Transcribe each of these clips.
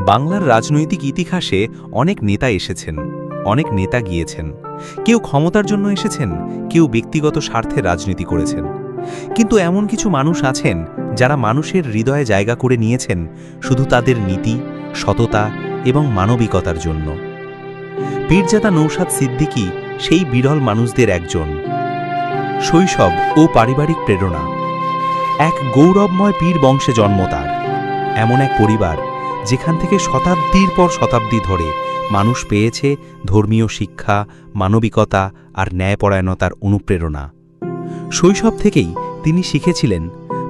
বাংলার রাজনৈতিক ইতিহাসে অনেক নেতা এসেছেন, অনেক নেতা গিয়েছেন। কেউ ক্ষমতার জন্য এসেছেন, কেউ ব্যক্তিগত স্বার্থে রাজনীতি করেছেন। কিন্তু এমন কিছু মানুষ আছেন যারা মানুষের হৃদয়ে জায়গা করে নিয়েছেন শুধু তাদের নীতি, সততা এবং মানবিকতার জন্য। পীরজাদা নৌশাদ সিদ্দিকী সেই বিরল মানুষদের একজন। শৈশব ও পারিবারিক প্রেরণা। এক গৌরবময় পীর বংশে জন্ম তার। এমন এক পরিবার যেখান থেকে শতাব্দীর পর শতাব্দী ধরে মানুষ পেয়েছে ধর্মীয় শিক্ষা, মানবিকতা আর ন্যায়পরায়ণতার অনুপ্রেরণা। শৈশব থেকেই তিনি শিখেছিলেন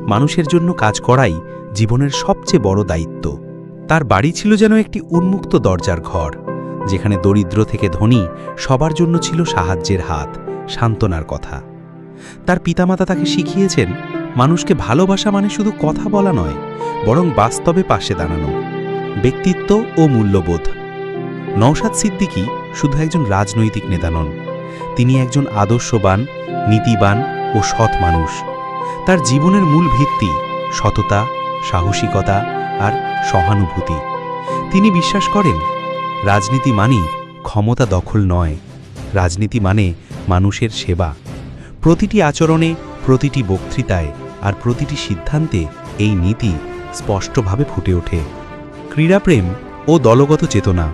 মানুষের জন্য কাজ করাই জীবনের সবচেয়ে বড় দায়িত্ব। তার বাড়ি ছিল যেন একটি উন্মুক্ত দরজার ঘর, যেখানে দরিদ্র থেকে ধনী সবার জন্য ছিল সাহায্যের হাত, সান্ত্বনার কথা। তার পিতামাতা তাকে শিখিয়েছেন মানুষকে ভালোবাসা মানে শুধু কথা বলা নয়, বরং বাস্তবে পাশে দাঁড়ানো। ব্যক্তিত্ব ও মূল্যবোধ। নওশাদ সিদ্দিকী শুধু একজন রাজনৈতিক নেতা নন, তিনি একজন আদর্শবান, নীতিবান ও সৎ মানুষ। তার জীবনের মূল ভিত্তি সততা, সাহসিকতা আর সহানুভূতি। তিনি বিশ্বাস করেন রাজনীতি মানে ক্ষমতা দখল নয়, রাজনীতি মানে মানুষের সেবা। প্রতিটি আচরণে, প্রতিটি বক্তৃতায় আর প্রতিটি সিদ্ধান্তে এই নীতি স্পষ্টভাবে ফুটে ওঠে। ক্রীড়াপ্রেম ও দলগত চেতনা।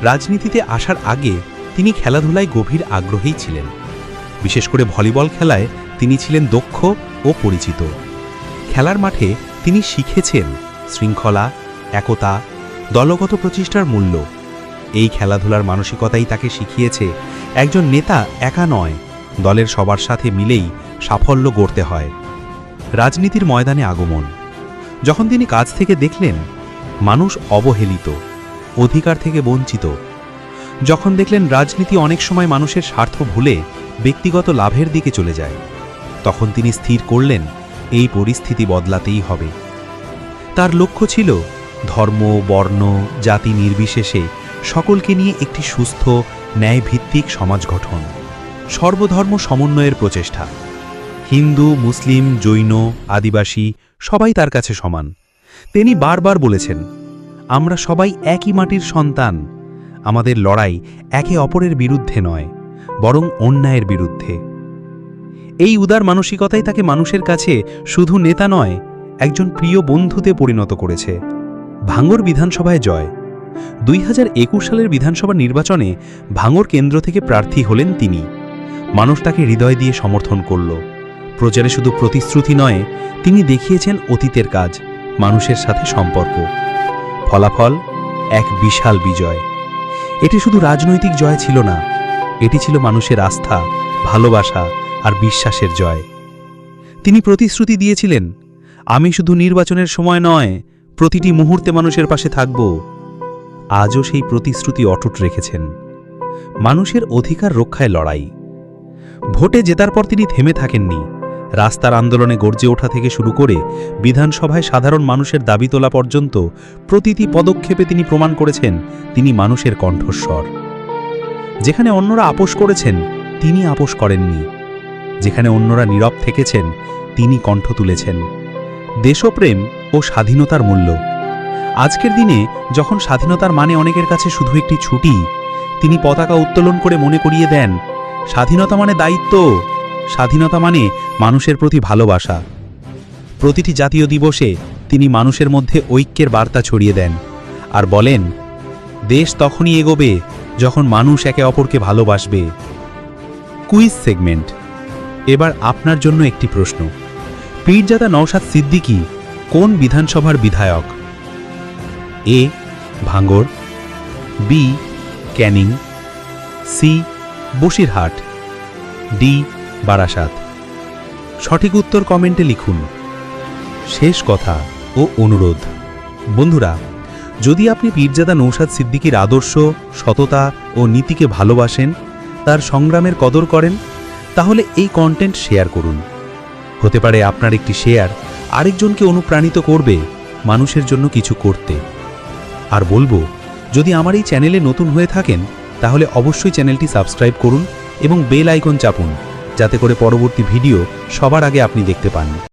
রাজনীতিতে আসার আগে তিনি খেলাধুলায় গভীর আগ্রহী ছিলেন। বিশেষ করে ভলিবল খেলায় তিনি ছিলেন দক্ষ ও পরিচিত। খেলার মাঠে তিনি শিখেছেন শৃঙ্খলা, একতা, দলগত প্রচেষ্টার মূল্য। এই খেলাধুলার মানসিকতাই তাকে শিখিয়েছে একজন নেতা একা নয়, দলের সবার সাথে মিলেই সাফল্য গড়তে হয়। রাজনীতির ময়দানে আগমন। যখন তিনি কাজ থেকে দেখলেন মানুষ অবহেলিত, অধিকার থেকে বঞ্চিত, যখন দেখলেন রাজনীতি অনেক সময় মানুষের স্বার্থ ভুলে ব্যক্তিগত লাভের দিকে চলে যায়, তখন তিনি স্থির করলেন এই পরিস্থিতি বদলাতেই হবে। তার লক্ষ্য ছিল ধর্ম, বর্ণ, জাতি নির্বিশেষে সকলকে নিয়ে একটি সুস্থ, ন্যায়ভিত্তিক সমাজ গঠন। সর্বধর্ম সমন্বয়ের প্রচেষ্টা। হিন্দু, মুসলিম, জৈন, আদিবাসী সবাই তার কাছে সমান। তিনি বারবার বলেছেন, আমরা সবাই একই মাটির সন্তান, আমাদের লড়াই একে অপরের বিরুদ্ধে নয়, বরং অন্যায়ের বিরুদ্ধে। এই উদার মানসিকতাই তাকে মানুষের কাছে শুধু নেতা নয়, একজন প্রিয় বন্ধুতে পরিণত করেছে। ভাঙড় বিধানসভায় জয়। 2021 সালের বিধানসভা নির্বাচনে ভাঙড় কেন্দ্র থেকে প্রার্থী হলেন তিনি। মানুষ তাকে হৃদয় দিয়ে সমর্থন করল। প্রচারে শুধু প্রতিশ্রুতি নয়, তিনি দেখিয়েছেন অতীতের কাজ, মানুষের সাথে সম্পর্ক। ফলাফল এক বিশাল বিজয়। এটি শুধু রাজনৈতিক জয় ছিল না, এটি ছিল মানুষের আস্থা, ভালোবাসা আর বিশ্বাসের জয়। তিনি প্রতিশ্রুতি দিয়েছিলেন, আমি শুধু নির্বাচনের সময় নয়, প্রতিটি মুহূর্তে মানুষের পাশে থাকব। আজও সেই প্রতিশ্রুতি অটুট রেখেছেন। মানুষের অধিকার রক্ষায় লড়াই। ভোটে জেতার পর তিনি থেমে থাকেননি। রাস্তার আন্দোলনে গর্জে ওঠা থেকে শুরু করে বিধানসভায় সাধারণ মানুষের দাবি তোলা পর্যন্ত প্রতিটি পদক্ষেপে তিনি প্রমাণ করেছেন তিনি মানুষের কণ্ঠস্বর। যেখানে অন্যরা আপোষ করেছেন, তিনি আপোষ করেননি। যেখানে অন্যরা নীরব থেকেছেন, তিনি কণ্ঠ তুলেছেন। দেশপ্রেম ও স্বাধীনতার মূল্য। আজকের দিনে যখন স্বাধীনতার মানে অনেকের কাছে শুধু একটি ছুটি, তিনি পতাকা উত্তোলন করে মনে করিয়ে দেন স্বাধীনতা মানে দায়িত্ব, স্বাধীনতা মানে মানুষের প্রতি ভালোবাসা। প্রতিটি জাতীয় দিবসে তিনি মানুষের মধ্যে ঐক্যের বার্তা ছড়িয়ে দেন আর বলেন, দেশ তখনই এগোবে যখন মানুষ একে অপরকে ভালোবাসবে। Quiz segment. এবার আপনার জন্য একটি প্রশ্ন। পীরজাদা নওশাদ সিদ্দিকী কোন বিধানসভার বিধায়ক? এ ভাঙড়, B Canning, C Basirhat, D Barasat. সঠিক উত্তর কমেন্টে লিখুন। শেষ কথা ও অনুরোধ, বন্ধুরা, যদি আপনি পীরজাদা নওশাদ সিদ্দিকীর আদর্শ, সততা ও নীতিকে ভালোবাসেন, তার সংগ্রামের কদর করেন, তাহলে এই কন্টেন্ট শেয়ার করুন। হতে পারে আপনার একটি শেয়ার আরেকজনকে অনুপ্রাণিত করবে মানুষের জন্য কিছু করতে। আর বলবো, যদি আমার এই চ্যানেলে নতুন হয়ে থাকেন, তাহলে অবশ্যই চ্যানেলটি সাবস্ক্রাইব করুন এবং বেল আইকন চাপুন, যাতে করে পরবর্তী ভিডিও সবার আগে আপনি দেখতে পান।